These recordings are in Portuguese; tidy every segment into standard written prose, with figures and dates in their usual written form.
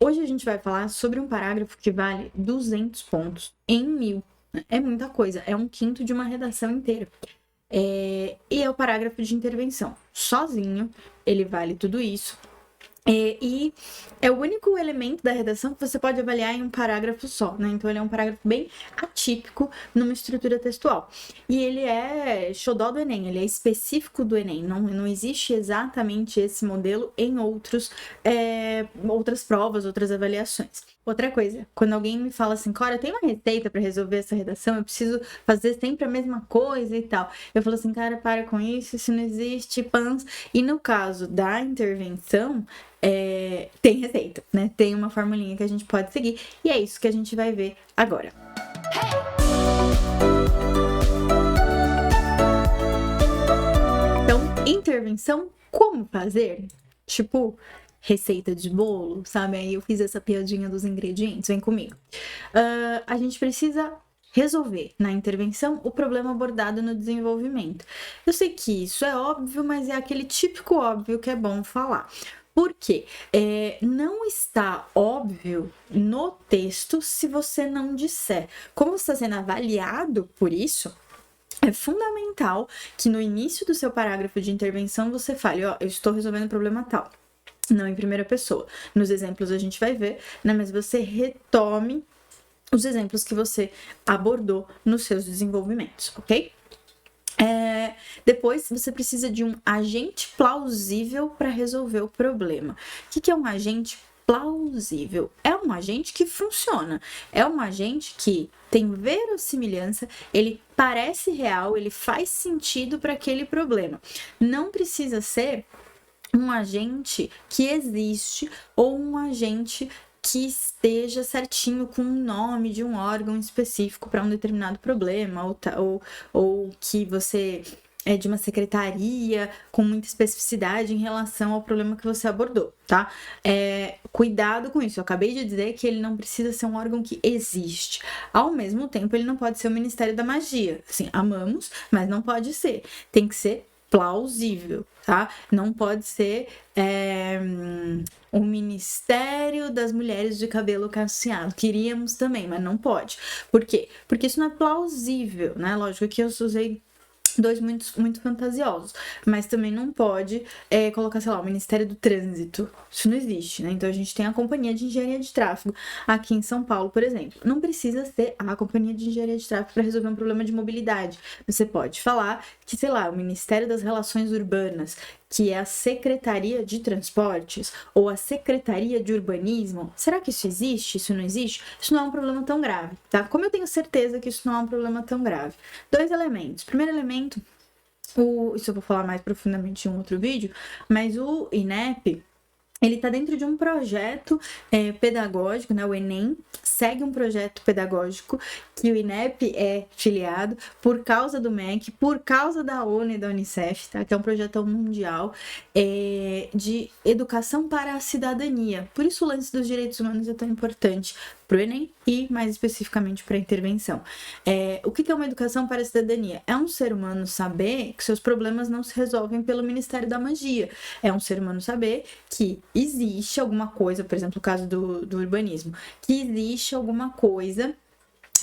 Hoje a gente vai falar sobre um parágrafo que vale 200 pontos em 1000. É muita coisa, é um quinto de uma redação inteira. E é o parágrafo de intervenção. Sozinho, ele vale tudo isso. E é o único elemento da redação que você pode avaliar em um parágrafo só, né? Então, ele é um parágrafo bem atípico numa estrutura textual. E ele é xodó do Enem, ele é específico do Enem. Não existe exatamente esse modelo em outras provas, outras avaliações. Outra coisa, quando alguém me fala assim, Cora, eu tenho uma receita para resolver essa redação, eu preciso fazer sempre a mesma coisa e tal. Eu falo assim, cara, para com isso não existe, pans. E no caso da intervenção, tem receita, né? Tem uma formulinha que a gente pode seguir. E é isso que a gente vai ver agora. Então, intervenção, como fazer? Tipo, receita de bolo, sabe? Aí eu fiz essa piadinha dos ingredientes, vem comigo. A gente precisa resolver na intervenção o problema abordado no desenvolvimento. Eu sei que isso é óbvio, mas é aquele típico óbvio que é bom falar. Por quê? Não está óbvio no texto se você não disser. Como você está sendo avaliado por isso, é fundamental que no início do seu parágrafo de intervenção você fale, ó, eu estou resolvendo o problema tal. Não em primeira pessoa. Nos exemplos a gente vai ver, né? Mas você retome os exemplos que você abordou nos seus desenvolvimentos, ok? Depois, você precisa de um agente plausível para resolver o problema. O que é um agente plausível? É um agente que funciona. É um agente que tem verossimilhança, ele parece real, ele faz sentido para aquele problema. Não precisa ser um agente que existe ou um agente que esteja certinho com o nome de um órgão específico para um determinado problema, ou que você é de uma secretaria com muita especificidade em relação ao problema que você abordou, tá? Cuidado com isso. Eu acabei de dizer que ele não precisa ser um órgão que existe. Ao mesmo tempo, ele não pode ser o Ministério da Magia. Assim, amamos, mas não pode ser. Tem que ser plausível, tá? Não pode ser o Ministério das Mulheres de Cabelo Cacheado. Queríamos também, mas não pode. Por quê? Porque isso não é plausível, né? Lógico que eu usei dois muito fantasiosos, mas também não pode colocar, sei lá, o Ministério do Trânsito. Isso não existe, né? Então a gente tem a Companhia de Engenharia de Tráfego aqui em São Paulo, por exemplo. Não precisa ser a Companhia de Engenharia de Tráfego para resolver um problema de mobilidade. Você pode falar que, sei lá, o Ministério das Relações Urbanas, que é a Secretaria de Transportes ou a Secretaria de Urbanismo. Será que isso existe? Isso não existe? Isso não é um problema tão grave, tá? Como eu tenho certeza que isso não é um problema tão grave? 2 elementos. Primeiro elemento, isso eu vou falar mais profundamente em um outro vídeo, mas o INEP, ele está dentro de um projeto pedagógico, né? O Enem segue um projeto pedagógico que o INEP é filiado por causa do MEC, por causa da ONU e da Unicef, tá? Que é um projeto mundial de educação para a cidadania. Por isso o lance dos direitos humanos é tão importante para o Enem e, mais especificamente, para a intervenção. O que é uma educação para a cidadania? É um ser humano saber que seus problemas não se resolvem pelo Ministério da Magia. É um ser humano saber que existe alguma coisa, por exemplo, o caso do urbanismo, que existe alguma coisa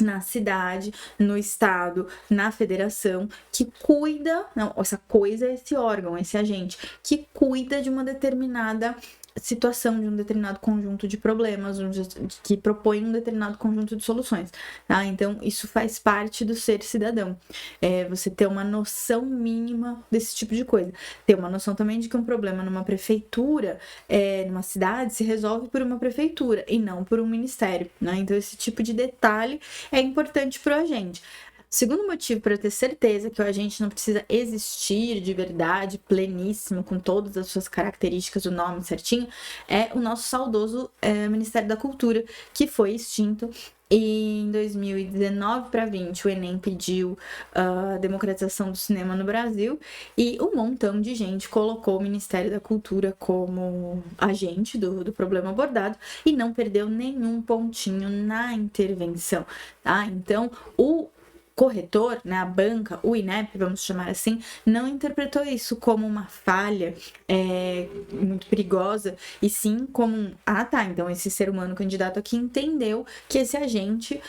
na cidade, no estado, na federação, que cuida, não, essa coisa é esse órgão, esse agente, que cuida de uma determinada situação, de um determinado conjunto de problemas, que propõe um determinado conjunto de soluções, tá? Então, isso faz parte do ser cidadão. Você ter uma noção mínima desse tipo de coisa. Ter uma noção também de que um problema numa prefeitura, numa cidade, se resolve por uma prefeitura e não por um ministério, né? Então, esse tipo de detalhe é importante para a gente. Segundo motivo para eu ter certeza que o agente não precisa existir de verdade, pleníssimo, com todas as suas características, o nome certinho, é o nosso saudoso Ministério da Cultura, que foi extinto. E em 2019 para 20, o Enem pediu a democratização do cinema no Brasil e um montão de gente colocou o Ministério da Cultura como agente do problema abordado e não perdeu nenhum pontinho na intervenção, tá? Então, corretor, né, a banca, o INEP, vamos chamar assim, não interpretou isso como uma falha muito perigosa, e sim como então esse ser humano candidato aqui entendeu que esse agente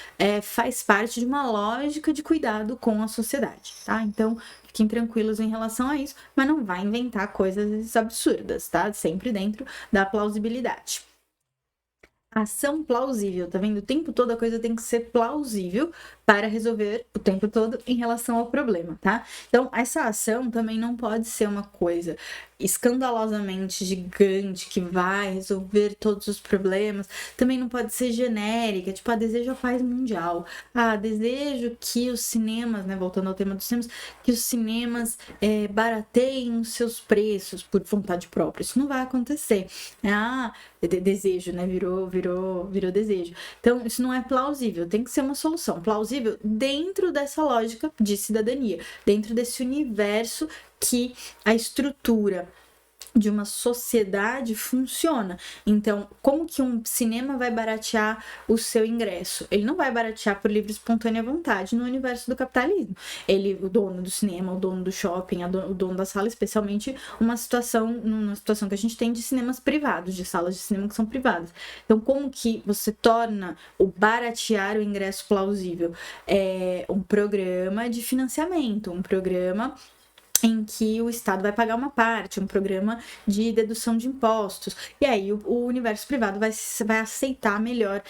faz parte de uma lógica de cuidado com a sociedade, tá? Então, fiquem tranquilos em relação a isso, mas não vai inventar coisas absurdas, tá? Sempre dentro da plausibilidade. Ação plausível, tá vendo? O tempo todo a coisa tem que ser plausível para resolver o tempo todo em relação ao problema, tá? Então, essa ação também não pode ser uma coisa escandalosamente gigante que vai resolver todos os problemas. Também não pode ser genérica, tipo, desejo a paz mundial. Desejo que os cinemas, né, voltando ao tema dos cinemas, que os cinemas barateiem os seus preços por vontade própria. Isso não vai acontecer. Desejo, né, virou desejo. Então, isso não é plausível, tem que ser uma solução plausível dentro dessa lógica de cidadania, dentro desse universo que a estrutura de uma sociedade funciona. Então, como que um cinema vai baratear o seu ingresso? Ele não vai baratear por livre e espontânea vontade no universo do capitalismo. O dono do cinema, o dono do shopping, o dono da sala, especialmente numa situação que a gente tem de cinemas privados, de salas de cinema que são privadas. Então, como que você torna o baratear o ingresso plausível? Um programa de financiamento, um programa em que o Estado vai pagar uma parte, um programa de dedução de impostos. E aí o universo privado vai aceitar melhor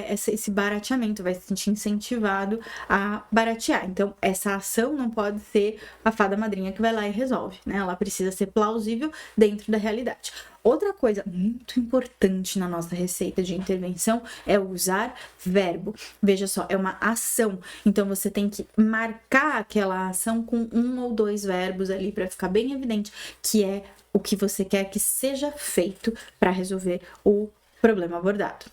esse barateamento, vai se sentir incentivado a baratear. Então, essa ação não pode ser a fada madrinha que vai lá e resolve, né? Ela precisa ser plausível dentro da realidade. Outra coisa muito importante na nossa receita de intervenção é usar verbo. Veja só, é uma ação. Então, você tem que marcar aquela ação com um ou dois verbos ali para ficar bem evidente que é o que você quer que seja feito para resolver o problema abordado.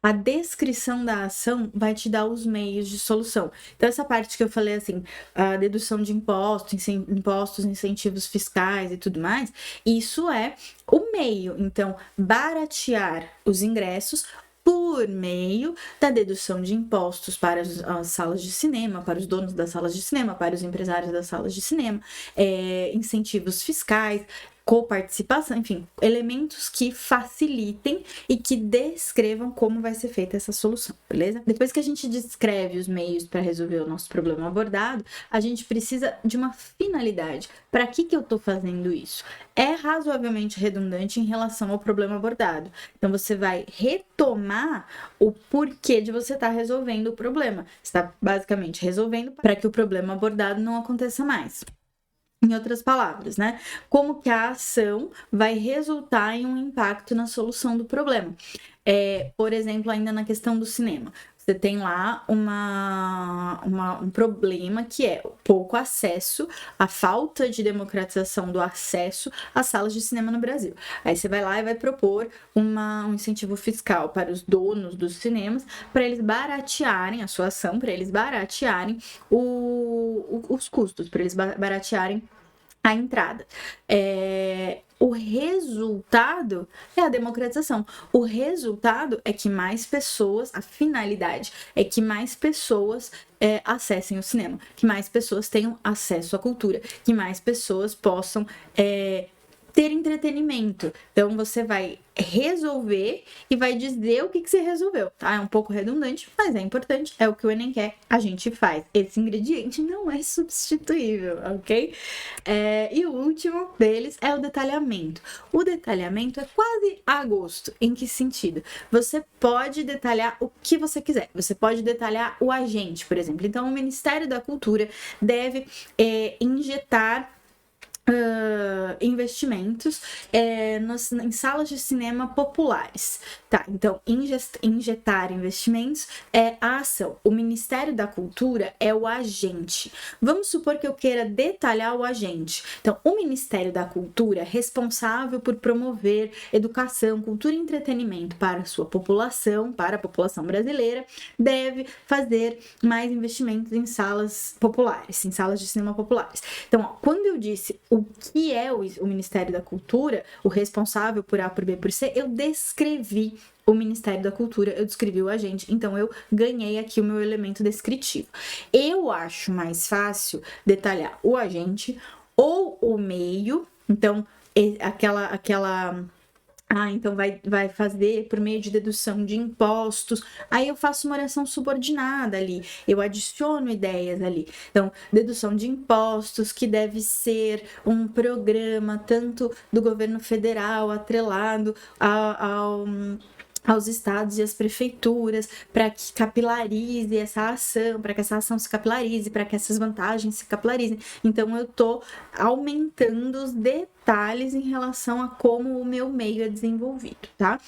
A descrição da ação vai te dar os meios de solução. Então, essa parte que eu falei assim, a dedução de impostos, incentivos fiscais e tudo mais, isso é o meio. Então, baratear os ingressos por meio da dedução de impostos para as salas de cinema, para os donos das salas de cinema, para os empresários das salas de cinema, incentivos fiscais, coparticipação, enfim, elementos que facilitem e que descrevam como vai ser feita essa solução, beleza? Depois que a gente descreve os meios para resolver o nosso problema abordado, a gente precisa de uma finalidade. Para que eu estou fazendo isso? É razoavelmente redundante em relação ao problema abordado. Então, você vai retomar o porquê de você estar resolvendo o problema. Você está basicamente resolvendo para que o problema abordado não aconteça mais. Em outras palavras, né? Como que a ação vai resultar em um impacto na solução do problema. Por exemplo, ainda na questão do cinema. Você tem lá um problema que é o pouco acesso, a falta de democratização do acesso às salas de cinema no Brasil. Aí você vai lá e vai propor um incentivo fiscal para os donos dos cinemas, para eles baratearem a sua ação, para eles baratearem os custos, para eles baratearem a entrada. O resultado é a democratização. O resultado é que mais pessoas, a finalidade é que mais pessoas acessem o cinema, que mais pessoas tenham acesso à cultura, que mais pessoas possam ter entretenimento. Então, você vai resolver e vai dizer o que você resolveu, tá? É um pouco redundante, mas é importante, é o que o Enem quer, a gente faz. Esse ingrediente não é substituível, ok? E o último deles é o detalhamento. O detalhamento é quase a gosto. Em que sentido? Você pode detalhar o que você quiser. Você pode detalhar o agente, por exemplo. Então, o Ministério da Cultura deve injetar investimentos em salas de cinema populares. Tá, então injetar investimentos é a ação. O Ministério da Cultura é o agente. Vamos supor que eu queira detalhar o agente. Então, o Ministério da Cultura, responsável por promover educação, cultura e entretenimento para a sua população, para a população brasileira, deve fazer mais investimentos em salas populares, em salas de cinema populares. Então, quando eu disse o o que é o Ministério da Cultura, o responsável por A, por B, por C, eu descrevi o Ministério da Cultura, eu descrevi o agente, então eu ganhei aqui o meu elemento descritivo. Eu acho mais fácil detalhar o agente ou o meio, então então vai fazer por meio de dedução de impostos. Aí eu faço uma oração subordinada ali, eu adiciono ideias ali. Então, dedução de impostos, que deve ser um programa tanto do governo federal atrelado aos estados e às prefeituras, para que capilarize essa ação, para que essa ação se capilarize, para que essas vantagens se capilarizem. Então, eu estou aumentando os detalhes em relação a como o meu meio é desenvolvido, tá?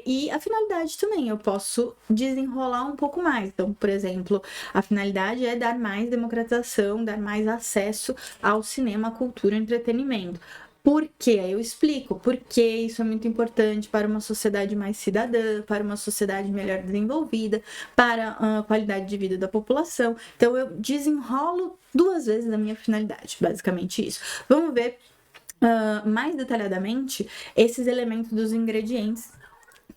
E a finalidade também, eu posso desenrolar um pouco mais. Então, por exemplo, a finalidade é dar mais democratização, dar mais acesso ao cinema, à cultura e entretenimento. Por quê? Eu explico por que isso é muito importante para uma sociedade mais cidadã, para uma sociedade melhor desenvolvida, para a qualidade de vida da população. Então, eu desenrolo 2 vezes a minha finalidade, basicamente isso. Vamos ver mais detalhadamente esses elementos dos ingredientes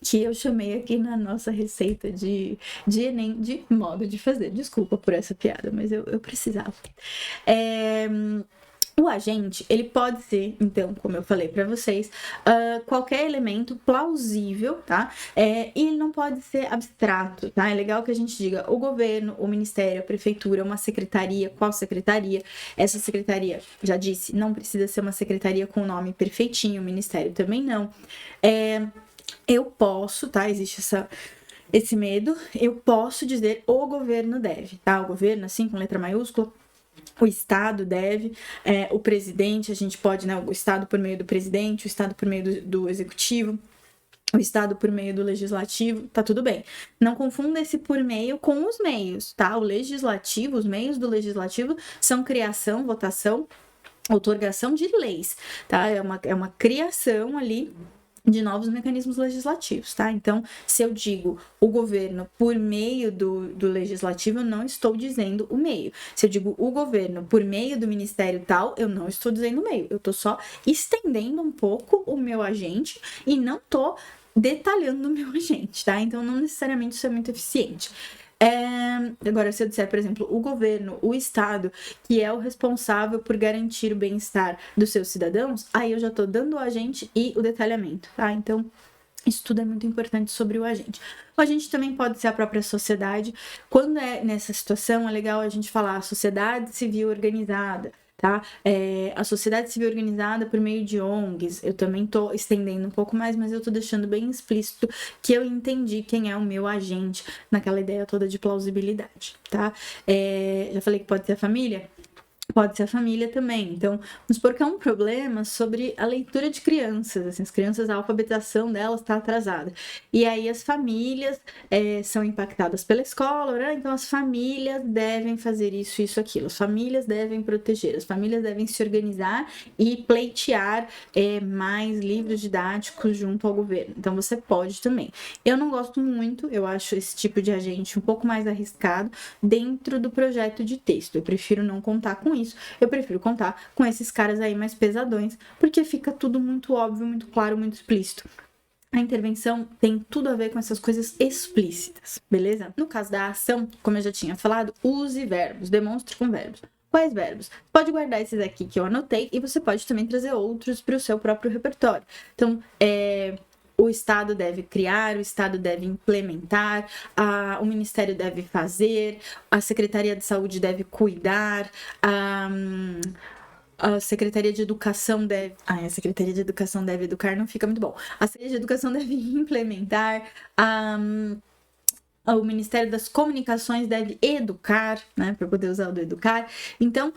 que eu chamei aqui na nossa receita de Enem de modo de fazer. Desculpa por essa piada, mas eu precisava. O agente, ele pode ser, então, como eu falei para vocês, qualquer elemento plausível, tá? E ele não pode ser abstrato, tá? É legal que a gente diga o governo, o ministério, a prefeitura, uma secretaria, qual secretaria? Essa secretaria, já disse, não precisa ser uma secretaria com o nome perfeitinho, o ministério também não. Eu posso, tá? Existe esse medo, eu posso dizer o governo deve, tá? O governo, assim, com letra maiúscula. O Estado deve, o presidente, a gente pode, né? O Estado por meio do presidente, o Estado por meio do executivo, o Estado por meio do legislativo, tá tudo bem. Não confunda esse por meio com os meios, tá? O legislativo, os meios do legislativo são criação, votação, outorgação de leis, tá? É uma criação ali de novos mecanismos legislativos, tá? Então, se eu digo o governo por meio do legislativo, eu não estou dizendo o meio. Se eu digo o governo por meio do ministério tal, eu não estou dizendo o meio. Eu estou só estendendo um pouco o meu agente e não estou detalhando o meu agente, tá? Então, não necessariamente isso é muito eficiente. Agora, se eu disser, por exemplo, o governo, o Estado, que é o responsável por garantir o bem-estar dos seus cidadãos, aí eu já estou dando o agente e o detalhamento, tá? Então, isso tudo é muito importante sobre o agente. O agente também pode ser a própria sociedade. Quando é nessa situação, é legal a gente falar a sociedade civil organizada, tá? A sociedade civil organizada por meio de ONGs, eu também tô estendendo um pouco mais, mas eu tô deixando bem explícito que eu entendi quem é o meu agente naquela ideia toda de plausibilidade, tá? Já falei que pode ser a família? Pode ser a família também. Então, vamos supor que é um problema sobre a leitura de crianças. Assim, as crianças, a alfabetização delas está atrasada. E aí as famílias são impactadas pela escola, né? Então as famílias devem fazer isso, isso, aquilo. As famílias devem proteger, as famílias devem se organizar e pleitear mais livros didáticos junto ao governo. Então você pode também. Eu não gosto muito, eu acho esse tipo de agente um pouco mais arriscado dentro do projeto de texto. Eu prefiro não contar com isso, eu prefiro contar com esses caras aí mais pesadões, porque fica tudo muito óbvio, muito claro, muito explícito. A intervenção tem tudo a ver com essas coisas explícitas, beleza? No caso da ação, como eu já tinha falado, use verbos, demonstre com verbos. Quais verbos? Pode guardar esses aqui que eu anotei e você pode também trazer outros para o seu próprio repertório. Então, o Estado deve criar, o Estado deve implementar, o Ministério deve fazer, a Secretaria de Saúde deve cuidar, a Secretaria de Educação deve... a Secretaria de Educação deve educar, não fica muito bom. A Secretaria de Educação deve implementar, o Ministério das Comunicações deve educar, né, para poder usar o do educar. Então,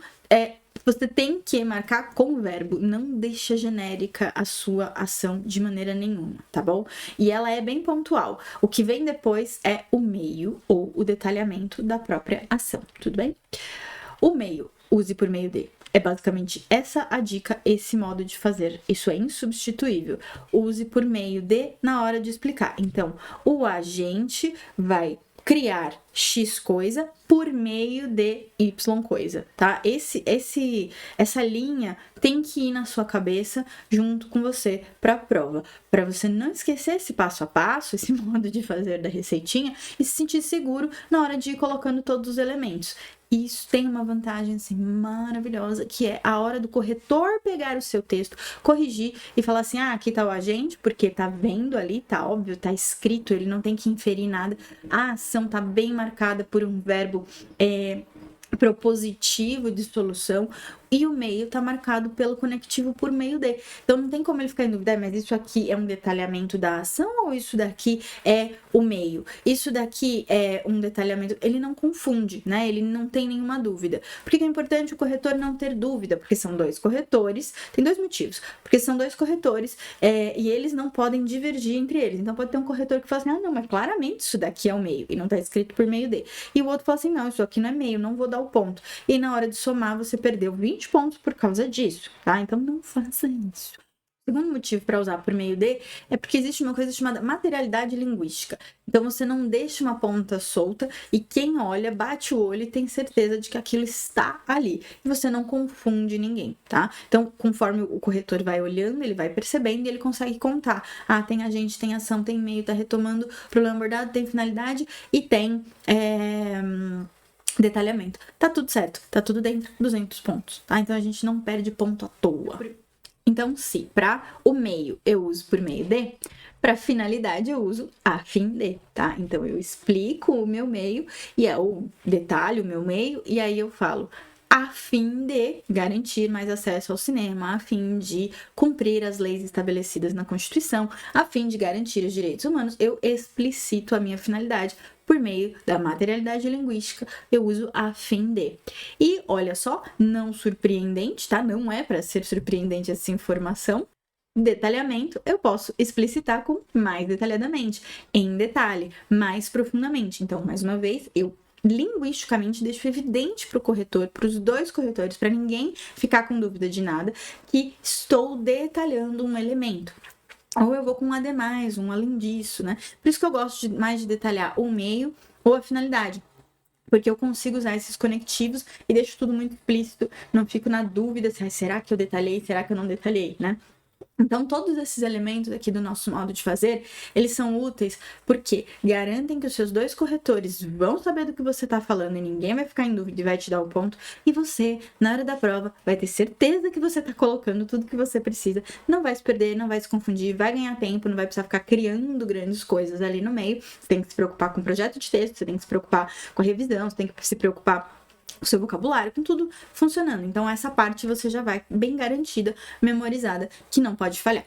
você tem que marcar com o verbo, não deixa genérica a sua ação de maneira nenhuma, tá bom? E ela é bem pontual. O que vem depois é o meio ou o detalhamento da própria ação, tudo bem? O meio, use por meio de. É basicamente essa a dica, esse modo de fazer. Isso é insubstituível. Use por meio de na hora de explicar. Então, o agente vai criar X coisa por meio de Y coisa, tá? Essa linha tem que ir na sua cabeça junto com você para a prova, para você não esquecer esse passo a passo, esse modo de fazer da receitinha e se sentir seguro na hora de ir colocando todos os elementos. Isso tem uma vantagem assim, maravilhosa, que é a hora do corretor pegar o seu texto, corrigir e falar assim, aqui tá o agente, porque tá vendo ali, tá óbvio, tá escrito, ele não tem que inferir nada. A ação tá bem marcada por um verbo propositivo de solução e o meio tá marcado pelo conectivo por meio de. Então não tem como ele ficar em dúvida, mas isso aqui é um detalhamento da ação ou isso daqui é o meio? Isso daqui é um detalhamento. Ele não confunde, né? Ele não tem nenhuma dúvida. Por que é importante o corretor não ter dúvida? Porque são dois corretores, tem dois motivos. Porque são dois corretores e eles não podem divergir entre eles. Então pode ter um corretor que fala assim, não, mas claramente isso daqui é o meio e não tá escrito por meio de. E o outro fala assim, não, isso aqui não é meio, não vou dar o ponto. E na hora de somar, você perdeu 20 pontos por causa disso, tá? Então não faça isso. O segundo motivo para usar por meio de é porque existe uma coisa chamada materialidade linguística. Então você não deixa uma ponta solta e quem olha, bate o olho e tem certeza de que aquilo está ali. E você não confunde ninguém, tá? Então, conforme o corretor vai olhando, ele vai percebendo e ele consegue contar. Tem agente, tem ação, tem meio, tá retomando o problema abordado, tem finalidade e tem detalhamento. Tá tudo certo, tá tudo dentro, 200 pontos, tá? Então a gente não perde ponto à toa. Então, se para o meio eu uso por meio de, para finalidade eu uso a fim de, tá? Então eu explico o meu meio e eu detalho o meu meio e aí eu falo a fim de garantir mais acesso ao cinema, a fim de cumprir as leis estabelecidas na Constituição, a fim de garantir os direitos humanos, eu explicito a minha finalidade por meio da materialidade linguística, eu uso a fim de. E olha só, não surpreendente, tá? Não é para ser surpreendente essa informação. Detalhamento, eu posso explicitar com mais detalhadamente, em detalhe, mais profundamente. Então, mais uma vez, eu linguisticamente deixo evidente para o corretor, para os dois corretores, para ninguém ficar com dúvida de nada, que estou detalhando um elemento. Ou eu vou com um ademais, um além disso, né? Por isso que eu gosto mais de detalhar o meio ou a finalidade. Porque eu consigo usar esses conectivos e deixo tudo muito explícito, não fico na dúvida se será que eu detalhei, será que eu não detalhei, né? Então, todos esses elementos aqui do nosso modo de fazer, eles são úteis porque garantem que os seus dois corretores vão saber do que você está falando e ninguém vai ficar em dúvida e vai te dar o ponto. E você, na hora da prova, vai ter certeza que você está colocando tudo que você precisa, não vai se perder, não vai se confundir, vai ganhar tempo, não vai precisar ficar criando grandes coisas ali no meio. Você tem que se preocupar com o projeto de texto, você tem que se preocupar com a revisão, você tem que se preocupar o seu vocabulário, com tudo funcionando. Então, essa parte você já vai bem garantida, memorizada, que não pode falhar.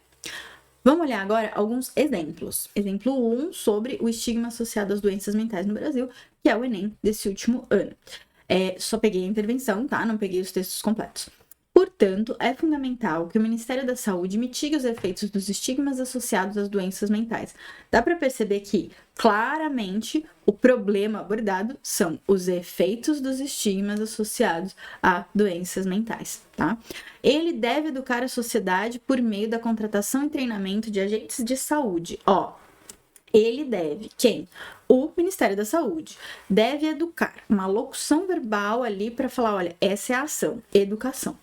Vamos olhar agora alguns exemplos. Exemplo 1 sobre o estigma associado às doenças mentais no Brasil, que é o Enem desse último ano. Só peguei a intervenção, tá? Não peguei os textos completos. Portanto, é fundamental que o Ministério da Saúde mitigue os efeitos dos estigmas associados às doenças mentais. Dá para perceber que, claramente, o problema abordado são os efeitos dos estigmas associados a doenças mentais, tá? Ele deve educar a sociedade por meio da contratação e treinamento de agentes de saúde. Ele deve, quem? O Ministério da Saúde deve educar, uma locução verbal ali para falar, olha, essa é a ação, educação.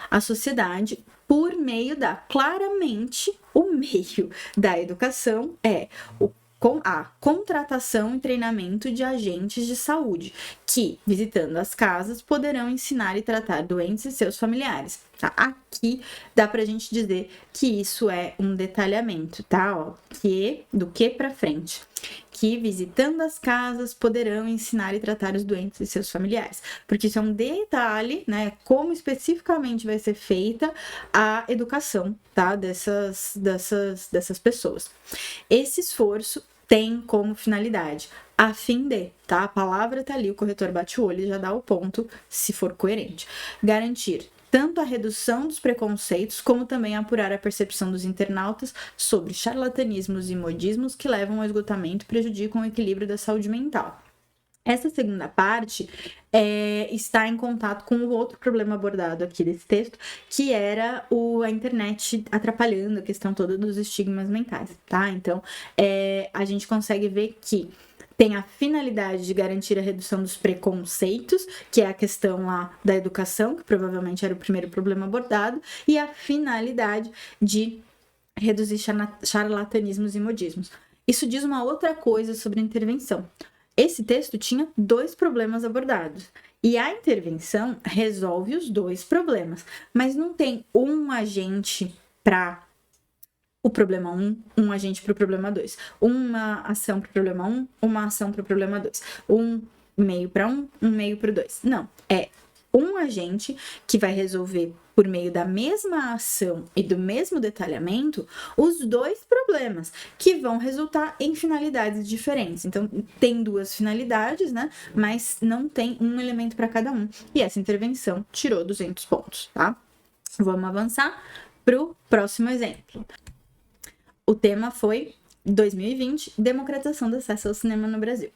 A sociedade, por meio claramente, o meio da educação é a contratação e treinamento de agentes de saúde, que, visitando as casas, poderão ensinar e tratar doentes e seus familiares. Tá? Aqui dá pra gente dizer que isso é um detalhamento, tá? Do que pra frente. Que, visitando as casas, poderão ensinar e tratar os doentes e seus familiares. Porque isso é um detalhe, né? Como especificamente vai ser feita a educação, tá? Dessas pessoas. Esse esforço tem como finalidade a fim de, tá? A palavra tá ali, o corretor bate o olho e já dá o ponto, se for coerente. Garantir tanto a redução dos preconceitos, como também apurar a percepção dos internautas sobre charlatanismos e modismos que levam ao esgotamento e prejudicam o equilíbrio da saúde mental. Essa segunda parte está em contato com o outro problema abordado aqui desse texto, que era a internet atrapalhando a questão toda dos estigmas mentais, tá? Então, a gente consegue ver que tem a finalidade de garantir a redução dos preconceitos, que é a questão lá da educação, que provavelmente era o primeiro problema abordado, e a finalidade de reduzir charlatanismos e modismos. Isso diz uma outra coisa sobre a intervenção. Esse texto tinha 2 problemas abordados. E a intervenção resolve os 2 problemas, mas não tem um agente para o problema 1, um agente para o problema 2. Uma ação para o problema 1, uma ação para o problema 2. Um meio para 1, um meio para o 2. Não, é um agente que vai resolver por meio da mesma ação e do mesmo detalhamento os 2 problemas, que vão resultar em finalidades diferentes. Então, tem 2 finalidades, né? Mas não tem um elemento para cada um. E essa intervenção tirou 200 pontos, tá? Vamos avançar para o próximo exemplo. O tema foi 2020, democratização do acesso ao cinema no Brasil.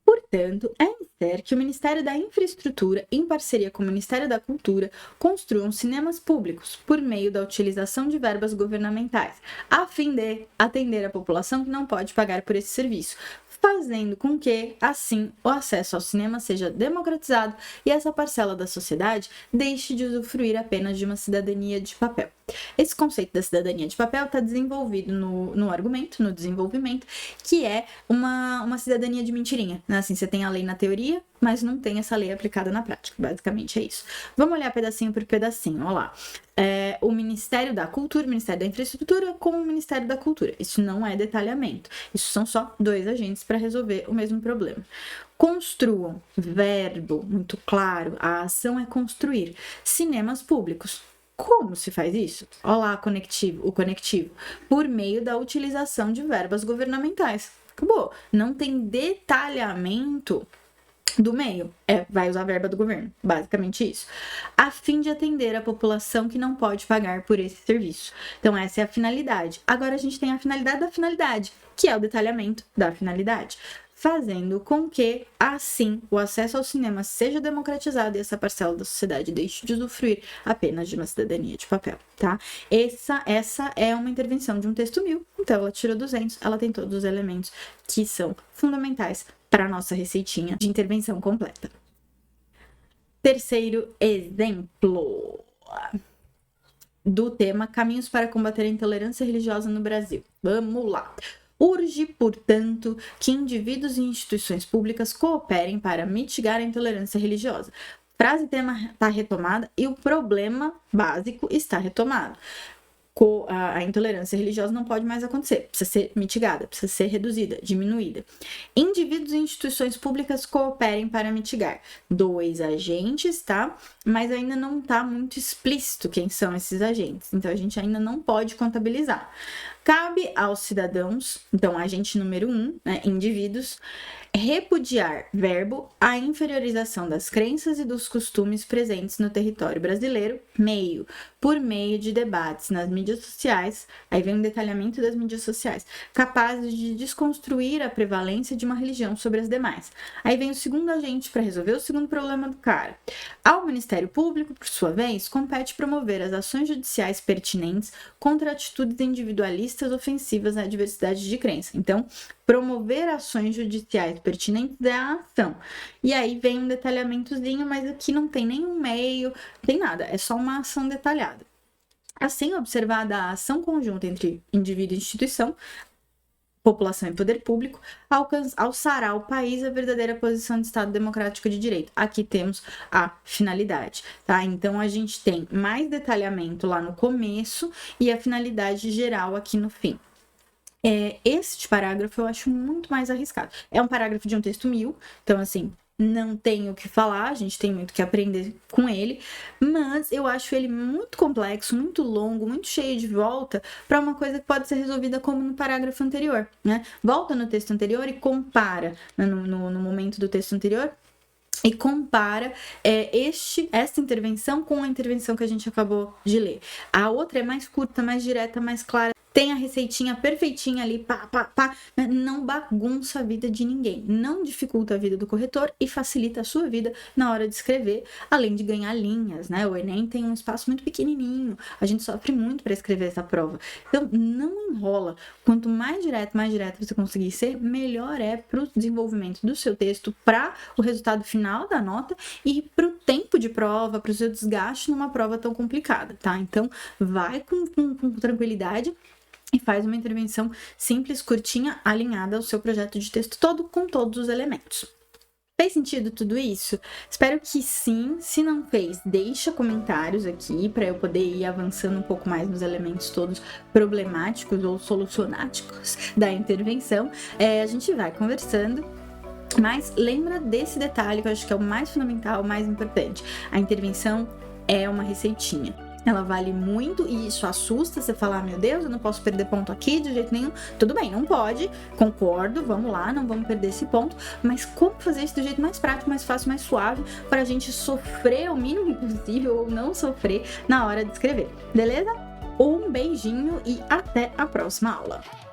Portanto, é menester que o Ministério da Infraestrutura, em parceria com o Ministério da Cultura, construam cinemas públicos por meio da utilização de verbas governamentais, a fim de atender a população que não pode pagar por esse serviço, fazendo com que, assim, o acesso ao cinema seja democratizado e essa parcela da sociedade deixe de usufruir apenas de uma cidadania de papel. Esse conceito da cidadania de papel está desenvolvido no argumento, no desenvolvimento, que é uma cidadania de mentirinha, né? Assim, você tem a lei na teoria, mas não tem essa lei aplicada na prática. Basicamente é isso. Vamos olhar pedacinho por pedacinho, olha lá. O Ministério da Cultura, o Ministério da Infraestrutura com o Ministério da Cultura. Isso não é detalhamento. Isso são só 2 agentes para resolver o mesmo problema. Construam, verbo muito claro, a ação é construir cinemas públicos. Como se faz isso? Olha lá o conectivo. Por meio da utilização de verbas governamentais. Acabou. Não tem detalhamento do meio. Vai usar a verba do governo. Basicamente isso. A fim de atender a população que não pode pagar por esse serviço. Então, essa é a finalidade. Agora, a gente tem a finalidade da finalidade, que é o detalhamento da finalidade, fazendo com que, assim, o acesso ao cinema seja democratizado e essa parcela da sociedade deixe de usufruir apenas de uma cidadania de papel, tá? Essa é uma intervenção de um texto 1000, então ela tirou 200, ela tem todos os elementos que são fundamentais para a nossa receitinha de intervenção completa. Terceiro exemplo do tema Caminhos para combater a intolerância religiosa no Brasil. Vamos lá! Urge, portanto, que indivíduos e instituições públicas cooperem para mitigar a intolerância religiosa. Frase tema está retomada e o problema básico está retomado. A intolerância religiosa não pode mais acontecer, precisa ser mitigada, precisa ser reduzida, diminuída. Indivíduos e instituições públicas cooperem para mitigar. 2 agentes, tá? Mas ainda não está muito explícito quem são esses agentes, então a gente ainda não pode contabilizar. Cabe aos cidadãos, então agente número 1, né, indivíduos, repudiar, verbo, a inferiorização das crenças e dos costumes presentes no território brasileiro, meio, por meio de debates nas mídias sociais, aí vem um detalhamento das mídias sociais, capazes de desconstruir a prevalência de uma religião sobre as demais. Aí vem o segundo agente para resolver o segundo problema do cara. Ao Ministério Público, por sua vez, compete promover as ações judiciais pertinentes contra atitudes individualistas ofensivas à diversidade de crença. Então, promover ações judiciais pertinentes é a ação. E aí vem um detalhamentozinho, mas aqui não tem nenhum meio, não tem nada, é só uma ação detalhada. Assim, observada a ação conjunta entre indivíduo e instituição, população e poder público, alçará ao país a verdadeira posição de Estado democrático de direito. Aqui temos a finalidade, tá? Então, a gente tem mais detalhamento lá no começo e a finalidade geral aqui no fim. Este parágrafo eu acho muito mais arriscado. É um parágrafo de um texto 1000, então, assim, não tenho o que falar, a gente tem muito que aprender com ele, mas eu acho ele muito complexo, muito longo, muito cheio de volta para uma coisa que pode ser resolvida como no parágrafo anterior, né? Volta no texto anterior e compara, né, no momento do texto anterior, e compara esta intervenção com a intervenção que a gente acabou de ler. A outra é mais curta, mais direta, mais clara. tem a receitinha perfeitinha ali, pá, pá, pá, não bagunça a vida de ninguém, não dificulta a vida do corretor e facilita a sua vida na hora de escrever, além de ganhar linhas, né? O Enem tem um espaço muito pequenininho, a gente sofre muito para escrever essa prova, então não enrola. Quanto mais direto você conseguir ser, melhor é para o desenvolvimento do seu texto, para o resultado final da nota e para o tempo de prova, para o seu desgaste numa prova tão complicada, tá? Então vai com tranquilidade e faz uma intervenção simples, curtinha, alinhada ao seu projeto de texto todo, com todos os elementos. Fez sentido tudo isso? Espero que sim. Se não fez, deixa comentários aqui para eu poder ir avançando um pouco mais nos elementos todos problemáticos ou solucionáticos da intervenção. A gente vai conversando. Mas lembra desse detalhe que eu acho que é o mais fundamental, o mais importante. A intervenção é uma receitinha. Ela vale muito e isso assusta, você fala, meu Deus, eu não posso perder ponto aqui de jeito nenhum. Tudo bem, não pode, concordo, vamos lá, não vamos perder esse ponto, mas como fazer isso do jeito mais prático, mais fácil, mais suave, para a gente sofrer o mínimo possível ou não sofrer na hora de escrever, beleza? Um beijinho e até a próxima aula!